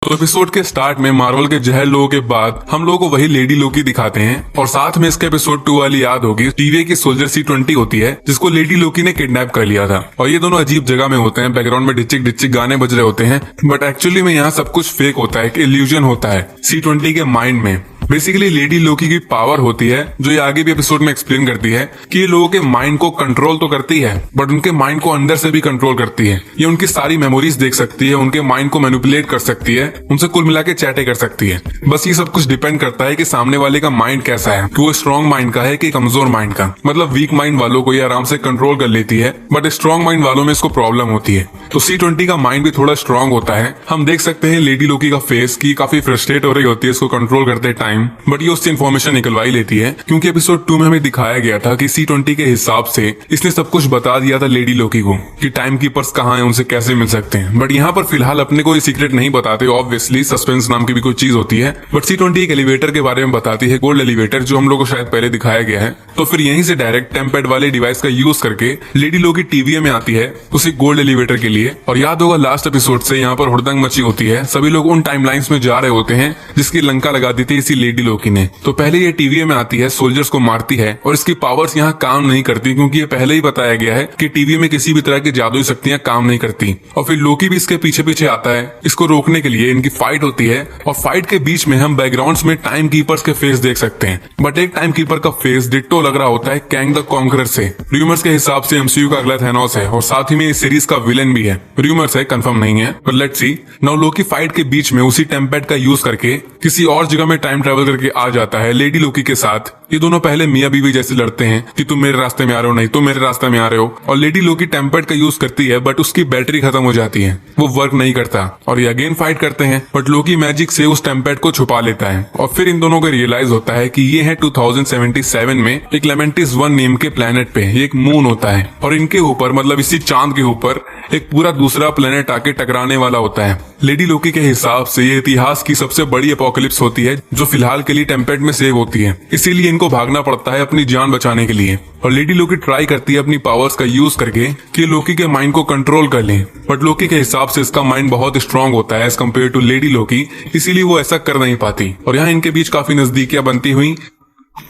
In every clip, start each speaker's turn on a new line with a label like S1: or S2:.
S1: तो एपिसोड के स्टार्ट में मार्वल के जहर लोगों के बाद हम लोगों को वही लेडी लोकी दिखाते हैं और साथ में इसके एपिसोड 2 वाली याद होगी टीवी की सोल्जर C-20 होती है जिसको लेडी लोकी ने किडनैप कर लिया था। और ये दोनों अजीब जगह में होते हैं, बैकग्राउंड में डिचिक डिचिक गाने बज रहे होते हैं, बट एक्चुअली में यहाँ सब कुछ फेक होता है, एक इल्यूजन होता है C-20 के माइंड में। बेसिकली लेडी लोकी की पावर होती है जो ये आगे भी एपिसोड में एक्सप्लेन करती है कि ये लोगों के माइंड को कंट्रोल तो करती है बट उनके माइंड को अंदर से भी कंट्रोल करती है। ये उनकी सारी मेमोरीज देख सकती है, उनके माइंड को मैनिपुलेट कर सकती है, उनसे कुल मिला के चैटे कर सकती है। बस ये सब कुछ डिपेंड करता है कि सामने वाले का माइंड कैसा है, कि वो स्ट्रॉन्ग माइंड का है कि कमजोर माइंड का। मतलब वीक माइंड वालों को ये आराम से कंट्रोल कर लेती है बट स्ट्रॉन्ग माइंड वालों में इसको प्रॉब्लम होती है। तो C-20 का माइंड भी थोड़ा स्ट्रॉन्ग होता है। हम देख सकते हैं लेडी लोकी का फेस की काफी फ्रस्ट्रेट हो रही होती है इसको कंट्रोल करते टाइम, बट ये उससे इन्फॉर्मेशन निकलवा ही लेती है क्योंकि एपिसोड 2 में हमें दिखाया गया था कि C-20 के हिसाब से इसने सब कुछ बता दिया था लेडी लोकी को कि टाइम कीपर्स कहाँ हैं, उनसे कैसे मिल सकते हैं। बट यहाँ पर फिलहाल अपने को ये सीक्रेट नहीं बताते, ऑब्वियसली सस्पेंस नाम की भी कोई चीज होती है। बट C-20 एक एलिवेटर के बारे में बताती है, गोल्ड एलिवेटर, जो हम लोग को शायद पहले दिखाया गया है। तो फिर यहीं से डायरेक्ट टेम्पेड वाले डिवाइस का यूज करके लेडी लोकी टीवीए में आती है उसी गोल्ड एलिवेटर के लिए। और याद होगा लास्ट एपिसोड से यहाँ पर हुड़दंग मची होती है, सभी लोग उन टाइमलाइंस में जा रहे होते हैं जिसकी लंका लगा दी थी इसी लेडी लोकी ने। तो पहले ये टीवीए में आती है, सोल्जर्स को मारती है और इसकी पावर्स यहाँ काम नहीं करती क्योंकि ये पहले ही बताया गया है कि टीवीए में किसी भी तरह की जादुई शक्तियां काम नहीं करती। और फिर लोकी भी इसके पीछे पीछे आता है इसको रोकने के लिए। इनकी फाइट होती है और फाइट के बीच में हम बैकग्राउंड्स में टाइम कीपर्स के फेस देख सकते हैं, बट एक टाइम कीपर का फेस डिट्टो लग रहा होता है कैंग द कॉन्करर से। रूमर्स के हिसाब से MCU का अगला थैनोस है और साथ ही में इस सीरीज का विलेन भी है। रूमर्स है, कंफर्म नहीं है, पर let's see. Now Loki fight के बीच में उसी टेम्पेड का यूज करके किसी और जगह में टाइम ट्रेवल करके आ जाता है लेडी लोकी के साथ। ये दोनों पहले मियां बीवी जैसे लड़ते हैं कि तुम मेरे रास्ते में आ रहे हो, नहीं तुम मेरे रास्ते में आ रहे हो। और लेडी लोकी टेम्पेड का यूज करती है बट उसकी बैटरी खत्म हो जाती है, वो वर्क नहीं करता और ये अगेन फाइट करते हैं बट लोकी मैजिक से उस टेम्पेड को छुपा लेता है। और फिर इन दोनों को रियलाइज होता है कि ये है 2077 में एक लेमेंटिस 1 नेम के प्लेनेट पे एक मून होता है और इनके ऊपर मतलब इसी चांद के ऊपर एक पूरा दूसरा प्लेनेट आके टकराने वाला होता है। लेडी लोकी के हिसाब से ये इतिहास की सबसे बड़ी एपोकलिप्स होती है जो फिलहाल के लिए टेम्पेड में सेव होती है, इसीलिए इनको भागना पड़ता है अपनी जान बचाने के लिए। और लेडी लोकी ट्राई करती है अपनी पावर्स का यूज करके कि लोकी के माइंड को कंट्रोल कर ले, बट लोकी के हिसाब से इसका माइंड बहुत स्ट्रांग होता है एज कम्पेयर टू लेडी लोकी, इसीलिए वो ऐसा कर नहीं पाती। और यहाँ इनके बीच काफी नजदीकियां बनती हुई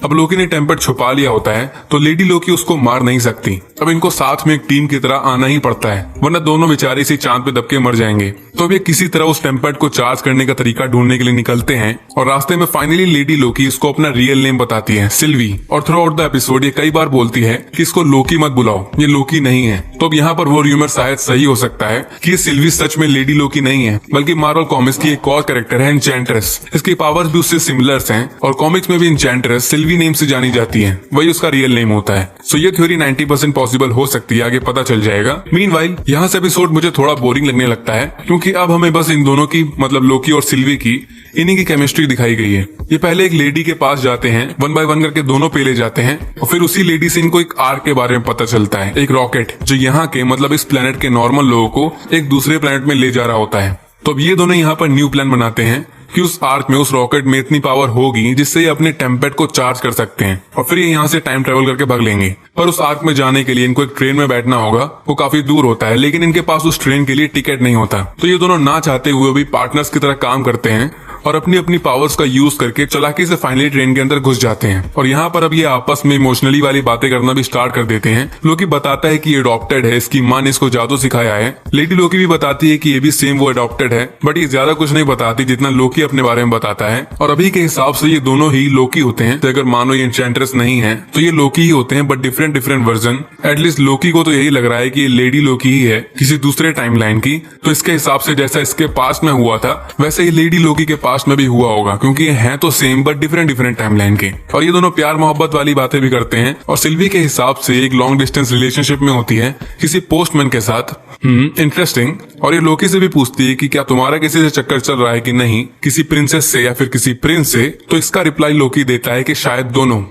S1: अब लोकी ने टेम्पेड छुपा लिया होता है तो लेडी लोकी उसको मार नहीं सकती। अब इनको साथ में एक टीम की तरह आना ही पड़ता है वरना दोनों बेचारे इसी चांद पे दबके मर जाएंगे। तो अब ये किसी तरह उस टेम्पेड को चार्ज करने का तरीका ढूंढने के लिए निकलते हैं और रास्ते में फाइनली लेडी लोकी इसको अपना रियल नेम बताती है, सिल्वी। और थ्रू आउट द एपिसोड ये कई बार बोलती है कि इसको लोकी मत बुलाओ, ये लोकी नहीं है। तो अब यहाँ पर वो र्यूमर शायद सही हो सकता है कि ये सिल्वी सच में लेडी लोकी नहीं है बल्कि मार्वल कॉमिक्स की एक और कैरेक्टर है, एन्चेंट्रेस। इसकी पावर्स भी उससे सिमिलर हैं और कॉमिक्स में भी एन्चेंट्रेस सिल्वी नेम से जानी जाती है, वही उसका रियल नेम होता है। सो ये थ्योरी 90% पॉसिबल हो सकती है, आगे पता चल जाएगा। मीनवाइल यहाँ से एपिसोड मुझे थोड़ा बोरिंग लगने लगता है क्योंकि अब हमें बस इन दोनों की मतलब लोकी और सिल्वी की इन्हीं की केमिस्ट्री दिखाई गई है। ये पहले एक लेडी के पास जाते हैं, 1 बाय 1 करके दोनों पे ले जाते हैं और फिर उसी लेडी से इनको एक आर्क के बारे में पता चलता है, एक रॉकेट जो यहाँ के मतलब इस प्लेनेट के नॉर्मल लोगों को एक दूसरे प्लेनेट में ले जा रहा होता है। तो अब ये दोनों यहाँ पर न्यू प्लान बनाते हैं कि उस आर्क में उस रॉकेट में इतनी पावर होगी जिससे ये अपने टेम्पेड को चार्ज कर सकते हैं और फिर ये यहाँ से टाइम ट्रेवल करके भाग लेंगे। पर उस आर्क में जाने के लिए इनको एक ट्रेन में बैठना होगा, वो काफी दूर होता है, लेकिन इनके पास उस ट्रेन के लिए टिकट नहीं होता। तो ये दोनों ना चाहते हुए भी पार्टनर्स की तरह काम करते हैं और अपनी अपनी पावर्स का यूज करके चालाकी से फाइनली ट्रेन के अंदर घुस जाते हैं। और यहाँ पर अब ये आपस में इमोशनली वाली बातें करना भी स्टार्ट कर देते हैं। लोकी बताता है कि ये अडॉप्टेड है, इसकी माँ ने इसको जादू सिखाया है। लेडी लोकी भी बताती है कि ये भी सेम वो अडॉप्टेड है, बट ये ज्यादा कुछ नहीं बताती जितना लोकी अपने बारे में बताता है। और अभी के हिसाब से ये दोनों ही लोकी होते हैं, तो अगर मानो ये एन्चेंट्रेस नहीं है तो ये लोकी ही होते हैं, but different different version. At least Loki को तो यही लग रहा है कि ये लेडी लोकी ही है किसी दूसरे टाइमलाइन की। तो इसके हिसाब से जैसा इसके पास्ट में हुआ था वैसे ही लेडी लोकी के पास्ट में भी हुआ होगा क्योंकि ये हैं तो same but different different timeline के। और ये दोनों प्यार मोहब्बत वाली बातें भी करते हैं और सिल्वी के हिसाब से एक लॉन्ग डिस्टेंस रिलेशनशिप में होती है किसी पोस्टमैन के साथ। इंटरेस्टिंग। और ये लोकी से भी पूछती है कि क्या तुम्हारा किसी से चक्कर चल रहा है कि नहीं, किसी प्रिंसेस से या फिर किसी प्रिंस से। तो इसका रिप्लाई लोकी देता है कि शायद दोनों।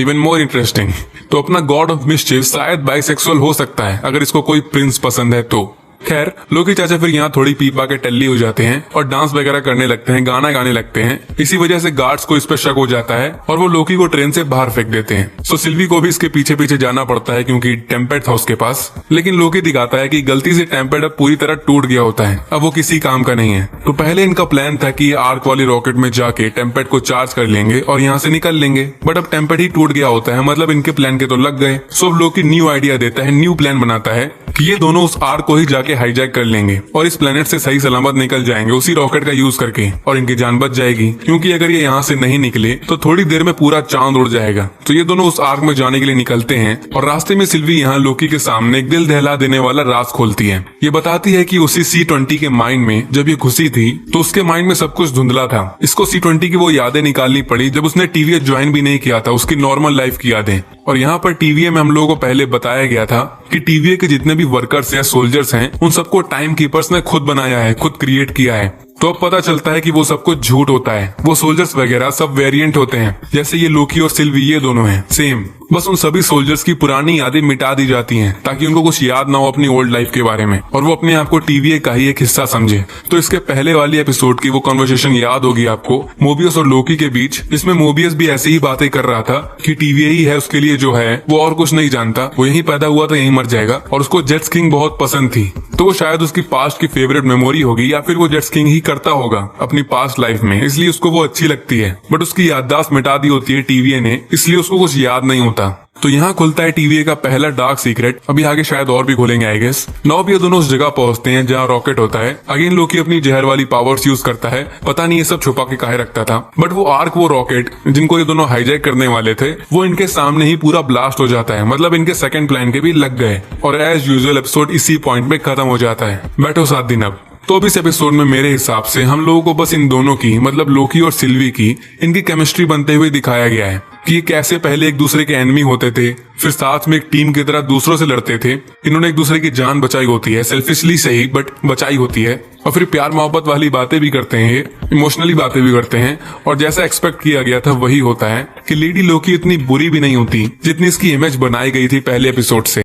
S1: Even more interesting. तो अपना गॉड ऑफ मिस्chief शायद बाइसेक्सुअल हो सकता है अगर इसको कोई प्रिंस पसंद है तो। खैर लोकी चाचा फिर यहाँ थोड़ी पी पा के टल्ली हो जाते हैं और डांस वगैरह करने लगते हैं, गाना गाने लगते हैं। इसी वजह से गार्ड्स को इस पर शक हो जाता है और वो लोकी को ट्रेन से बाहर फेंक देते हैं। सो सिल्वी को भी इसके पीछे पीछे जाना पड़ता है क्योंकि टेम्पेड था उसके पास। लेकिन लोकी दिखाता है कि गलती से टेम्पेड अब पूरी तरह टूट गया होता है, अब वो किसी काम का नहीं है। तो पहले इनका प्लान था कि आर्क वाली रॉकेट में जाके टेम्पेड को चार्ज कर लेंगे और यहाँ से निकल लेंगे, बट अब टेम्पेड ही टूट गया होता है, मतलब इनके प्लान के तो लग गए। सो अब लोकी न्यू आइडिया देता है, न्यू प्लान बनाता है कि ये दोनों उस आर्क को ही जाके हाईजैक कर लेंगे और इस प्लेनेट से सही सलामत निकल जाएंगे उसी रॉकेट का यूज करके, और इनकी जान बच जाएगी क्योंकि अगर ये यहाँ से नहीं निकले तो थोड़ी देर में पूरा चांद उड़ जाएगा। तो ये दोनों उस आर्क में जाने के लिए निकलते हैं और रास्ते में सिल्वी यहाँ लोकी के सामने एक दिल दहला देने वाला राज खोलती है। ये बताती है कि उसी C-20 के माइंड में जब ये घुसी थी तो उसके माइंड में सब कुछ धुंधला था। इसको C-20 की वो यादें निकालनी पड़ी जब उसने टीवीए ज्वाइन भी नहीं किया था, उसकी नॉर्मल लाइफ की यादें। और यहाँ पर टीवीए में हम लोगों को पहले बताया गया था कि टीवीए के जितने भी वर्कर्स या सोल्जर्स हैं उन सबको टाइम कीपर्स ने खुद बनाया है, खुद क्रिएट किया है। तो अब पता चलता है कि वो सब कुछ झूठ होता है, वो सोल्जर्स वगैरह सब वेरिएंट होते हैं, जैसे ये लोकी और सिल्वी ये दोनों हैं सेम। बस उन सभी सोल्जर्स की पुरानी यादें मिटा दी जाती हैं ताकि उनको कुछ याद ना हो अपनी ओल्ड लाइफ के बारे में और वो अपने आप को टीवीए का ही एक हिस्सा समझे। तो इसके पहले वाली एपिसोड की वो कन्वर्सेशन याद होगी आपको मोबियस और लोकी के बीच, जिसमें मोबियस भी ऐसी ही बातें कर रहा था कि टीवीए ही है उसके लिए जो है, वो और कुछ नहीं जानता, वो यहीं पैदा हुआ था यहीं मर जाएगा। और उसको जेट्स किंग बहुत पसंद थी, तो वो शायद उसकी पास्ट की फेवरेट मेमोरी होगी या फिर वो जेट्स किंग ही करता होगा अपनी पास्ट लाइफ में, इसलिए उसको वो अच्छी लगती है। बट उसकी याददाश्त मिटा दी होती है टीवीए ने, इसलिए उसको कुछ याद नहीं होता। तो यहाँ खुलता है टीवीए का पहला डार्क सीक्रेट। अभी आगे शायद और भी खोलेंगे आई गेस। नाउ भी ये दोनों उस जगह पहुंचते हैं जहाँ रॉकेट होता है। अगेन लोकी अपनी जहर वाली पावर्स यूज करता है, पता नहीं ये सब छुपा के काहे रखता था। बट वो आर्क, वो रॉकेट जिनको ये दोनों हाईजैक करने वाले थे, वो इनके सामने ही पूरा ब्लास्ट हो जाता है, मतलब इनके सेकंड प्लान के भी लग गए। और एज यूजुअल एपिसोड इसी पॉइंट पे खत्म हो जाता है। बैठो 7 दिन अब। तो अब इस एपिसोड में मेरे हिसाब से हम लोगों को बस इन दोनों की, मतलब लोकी और सिल्वी की, इनकी केमिस्ट्री बनते हुए दिखाया गया है कि ये कैसे पहले एक दूसरे के एनिमी होते थे, फिर साथ में एक टीम की तरह दूसरों से लड़ते थे। इन्होंने एक दूसरे की जान बचाई होती है, सेल्फिशली सही बट बचाई होती है। और फिर प्यार मोहब्बत वाली बातें भी करते हैं, इमोशनली बातें भी करते हैं। और जैसा एक्सपेक्ट किया गया था वही होता है कि लेडी लोकी इतनी बुरी भी नहीं होती जितनी इसकी इमेज बनाई गई थी पहले एपिसोड से।